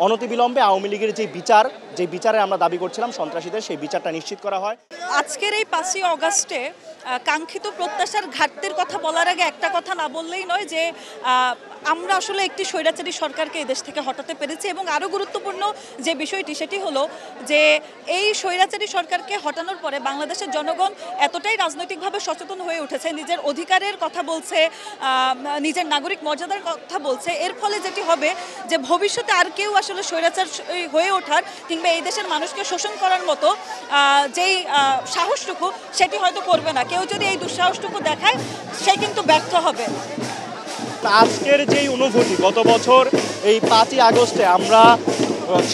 অনতিবিলম্বে আওয়ামী লীগের যে বিচারে আমরা দাবি করছিলাম সন্ত্রাসীদের, সেই বিচারটা নিশ্চিত করা হয়। আজকের এই 5ই অগাস্টে কাঙ্ক্ষিত প্রত্যাশার ঘাটতির কথা বলার আগে একটা কথা না বললেই নয় যে আমরা আসলে একটি স্বৈরাচারী সরকারকে এই দেশ থেকে হটাতে পেরেছি, এবং আরও গুরুত্বপূর্ণ যে বিষয়টি সেটি হলো যে এই স্বৈরাচারী সরকারকে হটানোর পরে বাংলাদেশের জনগণ এতটাই রাজনৈতিকভাবে সচেতন হয়ে উঠেছে, নিজের অধিকারের কথা বলছে, নিজের নাগরিক মর্যাদার কথা বলছে। এর ফলে যেটি হবে যে ভবিষ্যতে আর কেউ আসলে স্বৈরাচার হয়ে ওঠার কিংবা এই দেশের মানুষকে শোষণ করার মতো যেই সাহসটুকু সেটি হয়তো করবে না। কেউ যদি এই দুঃসাহসটুকু দেখায় সে কিন্তু ব্যর্থ হবে। আজকের যেই অনুভূতি, গত বছর এই 5ই আগস্টে আমরা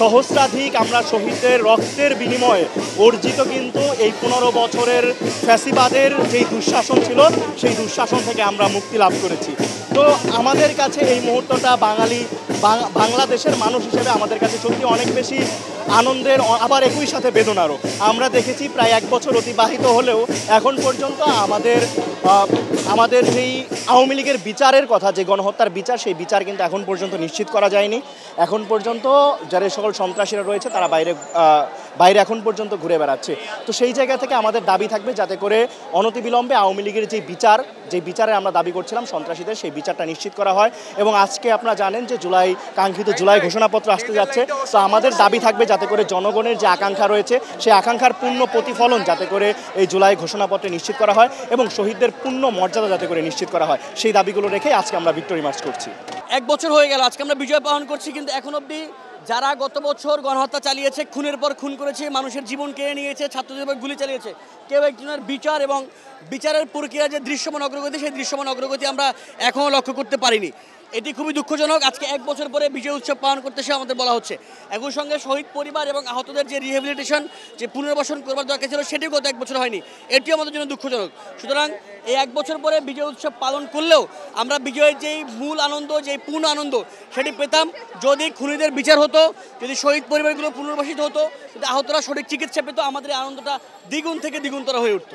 সহস্রাধিক শহীদদের রক্তের বিনিময়ে অর্জিত কিন্তু এই 15 বছরের ফ্যাসিবাদের যেই দুঃশাসন ছিল, সেই দুঃশাসন থেকে আমরা মুক্তি লাভ করেছি। তো আমাদের কাছে এই মুহূর্তটা বাংলাদেশের মানুষ হিসেবে আমাদের কাছে সত্যি অনেক বেশি আনন্দের, আবার একই সাথে বেদনারও। আমরা দেখেছি প্রায় 1 বছর অতিবাহিত হলেও এখন পর্যন্ত আমাদের যেই আওয়ামী লীগের বিচারের কথা, যে গণহত্যার বিচার, সেই বিচার কিন্তু এখন পর্যন্ত নিশ্চিত করা যায়নি। এখন পর্যন্ত যারা সকল সন্ত্রাসীরা রয়েছে তারা বাইরে এখন পর্যন্ত ঘুরে বেড়াচ্ছে। তো সেই জায়গা থেকে আমাদের দাবি থাকবে যাতে করে অনতিবিলম্বে আওয়ামী লীগের যে বিচারে আমরা দাবি করছিলাম সন্ত্রাসীদের, সেই বিচারটা নিশ্চিত করা হয়। এবং আজকে আপনারা জানেন যে কাঙ্ক্ষিত জুলাই ঘোষণাপত্র আসতে যাচ্ছে। তো আমাদের দাবি থাকবে যাতে করে জনগণের যে আকাঙ্ক্ষা রয়েছে সেই আকাঙ্ক্ষার পূর্ণ প্রতিফলন যাতে করে এই জুলাই ঘোষণাপত্রে নিশ্চিত করা হয় এবং শহীদদের পূর্ণ মর্যাদা যাতে করে নিশ্চিত করা হয়, সেই দাবিগুলো রেখে আজকে আমরা ভিক্টোরি মার্চ করছি। 1 বছর হয়ে গেল, আজকে আমরা বিজয় পালন করছি, কিন্তু এখন অবধি যারা গত বছর গণহত্যা চালিয়েছে, খুনের পর খুন করেছে, মানুষের জীবন কেড়ে নিয়েছে, ছাত্রদের উপর গুলি চালিয়েছে, কেউ একজনের বিচার এবং বিচারের প্রক্রিয়া যে দৃশ্যমান অগ্রগতি, সেই দৃশ্যমান অগ্রগতি আমরা এখনও লক্ষ্য করতে পারিনি। এটি খুবই দুঃখজনক। আজকে 1 বছর পরে বিজয় উৎসব পালন করতে এসে আমাদের বলা হচ্ছে। একই সঙ্গে শহীদ পরিবার এবং আহতদের যে রিহ্যাবিলিটেশন, যে পুনর্বাসন করবার দরকার ছিল, সেটিও গত 1 বছর হয়নি। এটিও আমাদের জন্য দুঃখজনক। সুতরাং এই 1 বছর পরে বিজয় উৎসব পালন করলেও আমরা বিজয়ের যেই মূল আনন্দ, যেই পূর্ণ আনন্দ, সেটি পেতাম যদি খুনিদের বিচার হতো, যদি শহীদ পরিবারগুলো পুনর্বাসিত হতো, যদি আহতরা সঠিক চিকিৎসা পেত, আমাদের এই আনন্দটা দ্বিগুণ থেকে দ্বিগুণতর হয়ে উঠত।